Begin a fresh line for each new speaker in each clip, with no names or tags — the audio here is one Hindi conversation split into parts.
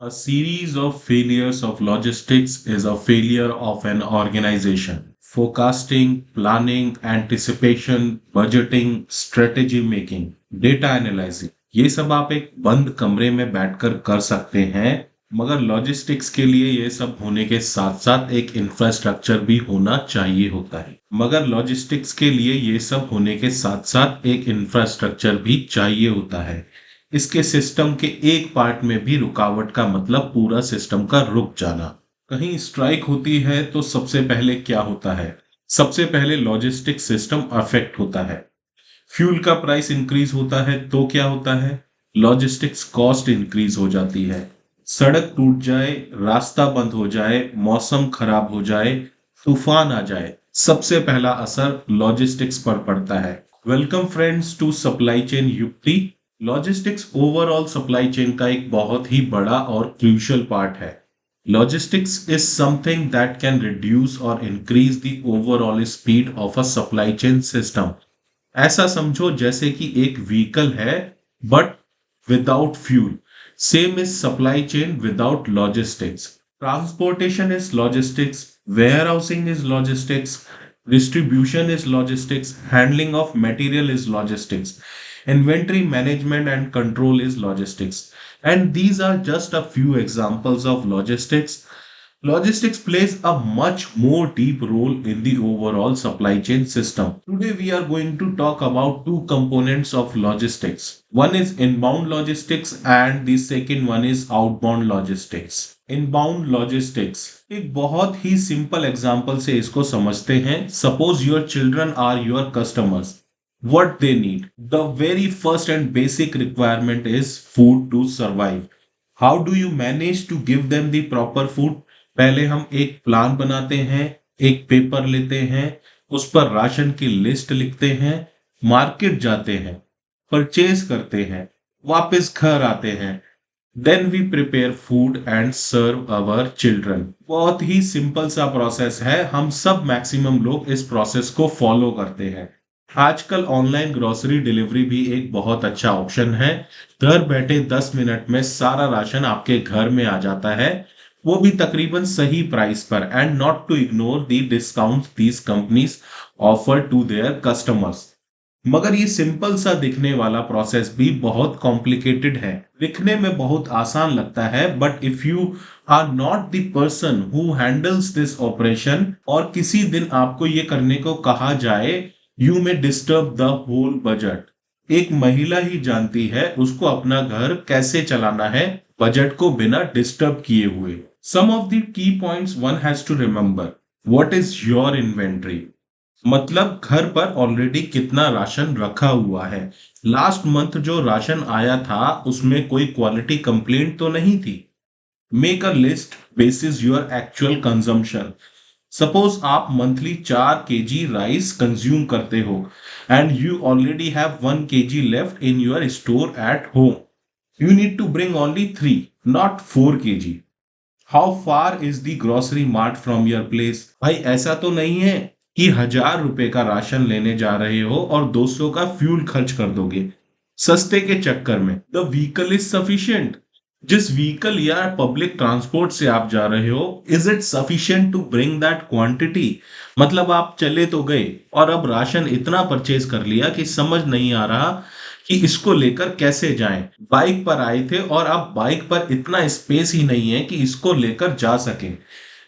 A series of failures of logistics is a failure of an organization. Forecasting, planning, anticipation, budgeting, strategy making, data analyzing, ये सब आप एक बंद कमरे में बैठकर कर सकते हैं। मगर लॉजिस्टिक्स के लिए ये सब होने के साथ साथ एक इंफ्रास्ट्रक्चर भी होना चाहिए होता है। मगर लॉजिस्टिक्स के लिए ये सब होने के साथ साथ एक इंफ्रास्ट्रक्चर भी चाहिए होता है। इसके सिस्टम के एक पार्ट में भी रुकावट का मतलब पूरा सिस्टम का रुक जाना। कहीं स्ट्राइक होती है तो सबसे पहले क्या होता है? सबसे पहले लॉजिस्टिक सिस्टम अफेक्ट होता है। फ्यूल का प्राइस इंक्रीज होता है तो क्या होता है? लॉजिस्टिक्स कॉस्ट इंक्रीज हो जाती है। सड़क टूट जाए, रास्ता बंद हो जाए, मौसम खराब हो जाए, तूफान आ जाए, सबसे पहला असर लॉजिस्टिक्स पर पड़ता है। Welcome friends to supply chain Yukti. Logistics overall supply chain का एक बहुत ही बड़ा और क्रूशियल पार्ट है। Logistics is something that can reduce और increase the overall speed of a supply chain system. ऐसा समझो जैसे कि एक व्हीकल है but without fuel. Same is supply chain without logistics. Transportation is logistics, warehousing is logistics, distribution is logistics, handling of material is logistics, inventory management and control is logistics. And these are just a few examples of logistics. Logistics plays a much more deep role in the overall supply chain system. Today we are going to talk about two components of logistics. One is inbound logistics and the second one is outbound logistics. Inbound logistics एक बहुत ही सिंपल एग्जांपल से इसको समझते हैं। Suppose your children are your customers. What they need, the very first and basic requirement is food to survive. How do you manage to give them the proper food? पहले हम एक प्लान बनाते हैं, एक पेपर लेते हैं, उस पर राशन की लिस्ट लिखते हैं, मार्केट जाते हैं, परचेज करते हैं, वापस घर आते हैं, then we prepare food and serve our children. बहुत ही सिंपल सा प्रोसेस है, हम सब मैक्सिमम लोग इस प्रोसेस को फॉलो करते हैं। आजकल ऑनलाइन ग्रोसरी डिलीवरी भी एक बहुत अच्छा ऑप्शन है। घर बैठे 10 मिनट में सारा राशन आपके घर में आ जाता है, वो भी तकरीबन सही प्राइस पर। And not to ignore the discount these companies offer to their customers. मगर ये सिंपल सा दिखने वाला प्रोसेस भी बहुत कॉम्प्लिकेटेड है। दिखने में बहुत आसान लगता है but if you are not the person who handles this operation और किसी दिन आपको ये करने को कहा जाए, you may disturb the whole budget. एक महिला ही जानती है उसको अपना घर कैसे चलाना है बजट को बिना डिस्टर्ब किए हुए। Some of the key points one has to remember. What is your inventory? मतलब घर पर ऑलरेडी कितना राशन रखा हुआ है। लास्ट मंथ जो राशन आया था उसमें कोई क्वालिटी कंप्लेंट तो नहीं थी। Make a list basis your actual consumption. Suppose आप मंथली 4 kg राइस कंज्यूम करते हो and you already have 1 kg left in your store at home. You need to bring only 3 not 4 kg। How far is the grocery mart from your place? भाई ऐसा तो नहीं है कि 1,000 रुपए का राशन लेने जा रहे हो और 200 का फ्यूल खर्च कर दोगे सस्ते के चक्कर में। The vehicle is sufficient. जिस व्हीकल या पब्लिक ट्रांसपोर्ट से आप जा रहे हो, is it sufficient to bring that quantity? मतलब आप चले तो गए और अब राशन इतना परचेज कर लिया कि समझ नहीं आ रहा कि इसको लेकर कैसे जाएं। बाइक पर आए थे और अब बाइक पर इतना स्पेस ही नहीं है कि इसको लेकर जा सके।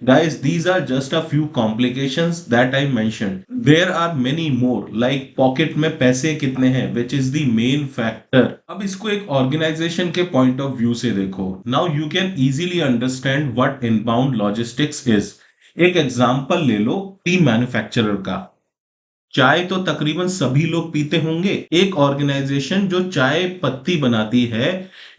Guys, these are just a few complications that I mentioned. There are many more, like pocket में पैसे कितने हैं, which is the main factor. अब इसको एक organization के point of view से देखो. Now you can easily understand what inbound logistics is. एक example ले लो टी मैन्युफैक्चरर का। चाय तो तकरीबन सभी लोग पीते होंगे। एक ऑर्गेनाइजेशन जो चाय पत्ती बनाती है,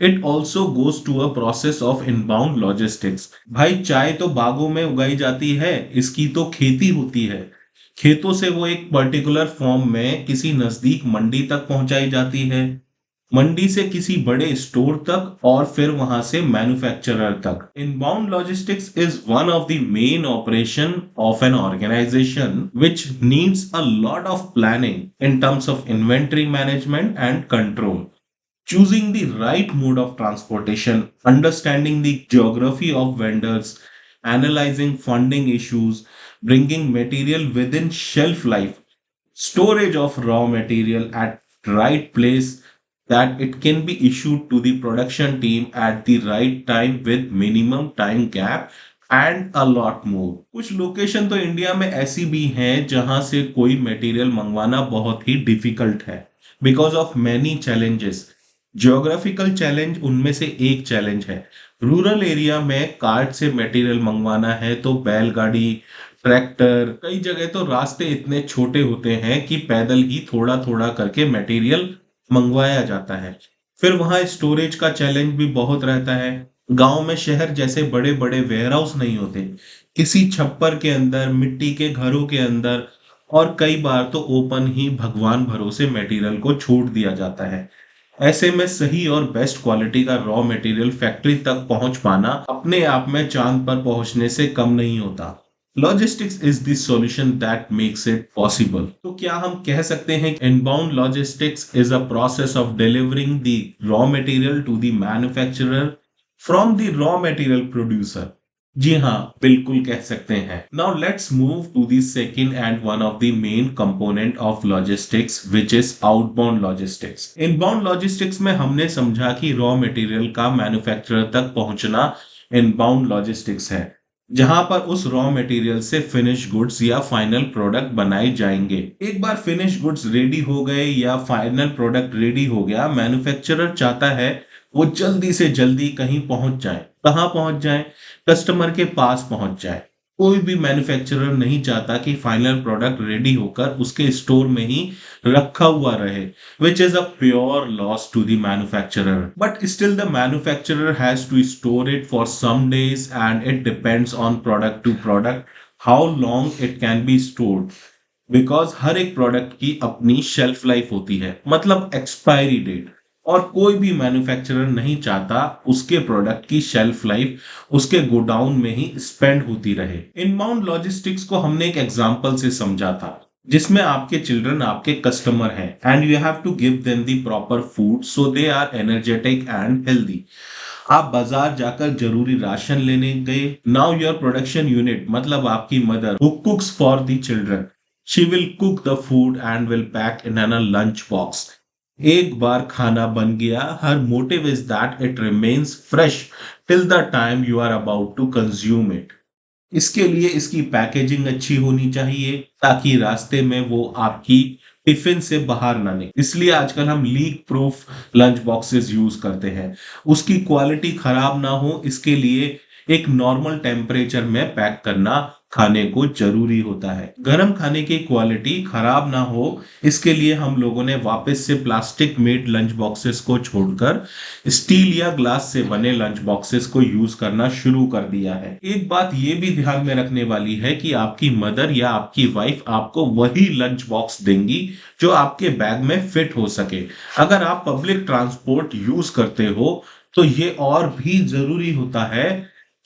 it also goes to a process of inbound logistics. भाई चाय तो बागों में उगाई जाती है, इसकी तो खेती होती है। खेतों से वो एक पर्टिकुलर फॉर्म में किसी नजदीक मंडी तक पहुंचाई जाती है, मंडी से किसी बड़े स्टोर तक और फिर वहां से मैन्युफैक्चरर तक। Inbound logistics is one of the main operation of an organization which needs a lot of planning in terms of inventory management and control. choosing the right mode of transportation, understanding the geography of vendors, analyzing funding issues, bringing material within shelf life, storage of raw material at right place that it can be issued to the production team at the right time with minimum time gap and a lot more. कुछ लोकेशन तो इंडिया में ऐसी भी हैं जहां से कोई मटेरियल मंगवाना बहुत ही डिफिकल्ट है because of many challenges. Geographical challenge उनमें से एक चैलेंज है। रूरल एरिया में कार्ट से मटेरियल मंगवाना है तो बैलगाड़ी, ट्रैक्टर, कई जगह तो रास्ते इतने छोटे होते हैं कि पैदल ही थोड़ा थोड़ा करके मटेरियल मंगवाया जाता है। फिर वहां स्टोरेज का चैलेंज भी बहुत रहता है। गांव में शहर जैसे बड़े बड़े वेयर हाउस नहीं होते, किसी छप्पर के अंदर, मिट्टी के घरों के अंदर, और कई बार तो ओपन ही भगवान भरोसे मटेरियल को छोड़ दिया जाता है। ऐसे में सही और बेस्ट क्वालिटी का रॉ मटेरियल फैक्ट्री तक पहुंच पाना अपने आप में चांद पर पहुंचने से कम नहीं होता। Logistics is the solution that makes it possible. तो क्या हम कह सकते हैं कि inbound logistics is a process of delivering the raw material to the manufacturer from the raw material producer? जी हाँ, बिल्कुल कह सकते हैं। Now let's move to the second and one of the main component of logistics which is outbound logistics. Inbound logistics में हमने समझा कि रॉ मटेरियल का मैन्युफैक्चरर तक पहुंचना इनबाउंड लॉजिस्टिक्स है, जहां पर उस रॉ मटेरियल से फिनिश गुड्स या फाइनल प्रोडक्ट बनाए जाएंगे। एक बार फिनिश गुड्स रेडी हो गए या फाइनल प्रोडक्ट रेडी हो गया, मैन्युफैक्चरर चाहता है वो जल्दी से जल्दी कहीं पहुंच जाए। कहां पहुंच जाए? कस्टमर के पास पहुंच जाए। कोई भी मैन्युफैक्चरर नहीं चाहता कि फाइनल प्रोडक्ट रेडी होकर उसके स्टोर में ही रखा हुआ रहे, which is a pure loss to the manufacturer. But still, the manufacturer has to store it for some days, and it depends on product to product how long it can be stored. Because हर एक प्रोडक्ट की अपनी शेल्फ लाइफ होती है, मतलब एक्सपायरी डेट, और कोई भी मैन्युफैक्चरर नहीं चाहता उसके प्रोडक्ट की शेल्फ लाइफ उसके गोडाउन में ही स्पेंड होती रहे। इनबाउंड लॉजिस्टिक्स को हमने एक एग्जांपल से समझा था, जिसमें आपके चिल्ड्रन आपके कस्टमर हैं and you have to give them the proper food so they are energetic and healthy. आप बाजार जाकर जरूरी राशन लेने गए। नाउ योर प्रोडक्शन यूनिट, मतलब आपकी mother, who cooks for the children, she will cook the food and will pack in an lunch box. एक बार खाना बन गया, her motive is that it remains fresh till the time you are about to consume it. इसके लिए इसकी पैकेजिंग अच्छी होनी चाहिए ताकि रास्ते में वो आपकी टिफिन से बाहर ना निकले। इसलिए आजकल हम leak proof lunch boxes use करते हैं। उसकी क्वालिटी खराब ना हो, इसके लिए एक नॉर्मल टेम्परेचर में पैक करना खाने को जरूरी होता है। गर्म खाने की क्वालिटी खराब ना हो, इसके लिए हम लोगों ने वापस से प्लास्टिक मेड लंच बॉक्सेस को छोड़कर स्टील या ग्लास से बने लंच बॉक्सेस को यूज करना शुरू कर दिया है। एक बात ये भी ध्यान में रखने वाली है कि आपकी मदर या आपकी वाइफ आपको वही लंच बॉक्स देंगी जो आपके बैग में फिट हो सके। अगर आप पब्लिक ट्रांसपोर्ट यूज करते हो तो ये और भी जरूरी होता है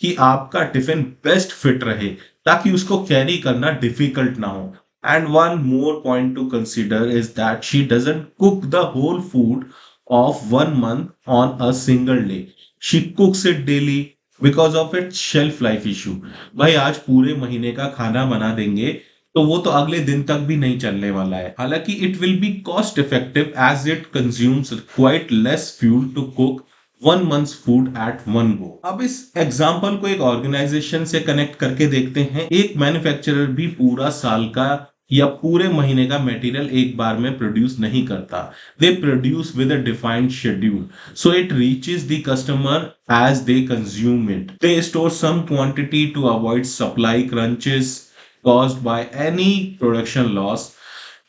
कि आपका टिफिन बेस्ट फिट रहे ताकि उसको कैरी करना डिफिकल्ट ना हो। And one more point to consider is that she doesn't cook the whole food of 1 month on a single day. She cooks it daily because of its shelf life issue. भाई आज पूरे महीने का खाना बना देंगे तो वो तो अगले दिन तक भी नहीं चलने वाला है। हालांकि it will be cost effective as it consumes quite less fuel to cook 1 month's फूड एट वन गो। अब इस एग्जाम्पल को एक ऑर्गेनाइजेशन से कनेक्ट करके देखते हैं। एक मैन्युफैक्चरर भी पूरा साल का या पूरे महीने का मटेरियल एक बार में प्रोड्यूस नहीं करता। They produce with a defined schedule so it reaches the customer as they consume it. They store some quantity to avoid supply crunches caused by any production loss,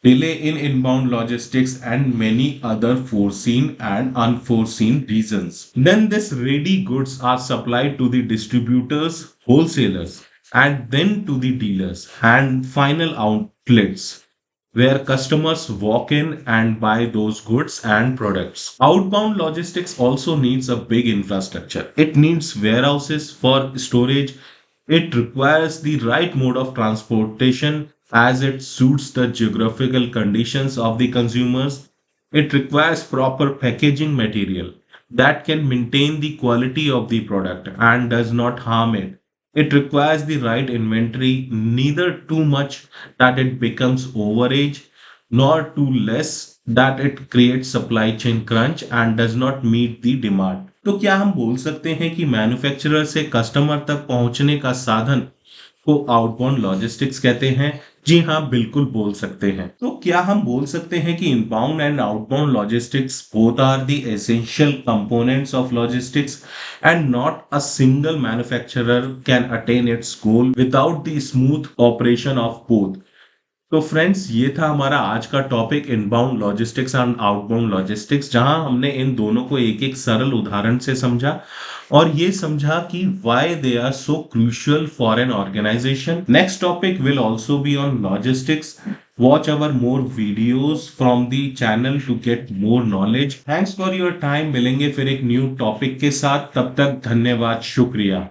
delay in inbound logistics, and many other foreseen and unforeseen reasons. Then this ready goods are supplied to the distributors, wholesalers, and then to the dealers and final outlets where customers walk in and buy those goods and products. Outbound logistics also needs a big infrastructure. It needs warehouses for storage. It requires the right mode of transportation as it suits the geographical conditions of the consumers. It requires proper packaging material that can maintain the quality of the product and does not harm it. It requires the right inventory, neither too much that it becomes overage, nor too less that it creates supply chain crunch and does not meet the demand. तो क्या हम बोल सकते हैं कि मैन्युफैक्चरर से कस्टमर तक पहुंचने का साधन को आउटबाउंड लॉजिस्टिक्स कहते हैं? जी हाँ, बिल्कुल बोल सकते हैं। तो क्या हम बोल सकते हैं कि inbound and outbound logistics both are the essential components of logistics and not a single manufacturer can attain its goal without the smooth operation of both. तो फ्रेंड्स, ये था हमारा आज का topic, inbound logistics and outbound logistics, जहां हमने इन दोनों को एक एक सरल उदाहरण से समझा और ये समझा कि why they are so crucial for an organization. Next topic will also be on logistics. Watch our more videos from the channel to get more knowledge. Thanks for your time. मिलेंगे फिर एक न्यू टॉपिक के साथ, तब तक धन्यवाद, शुक्रिया।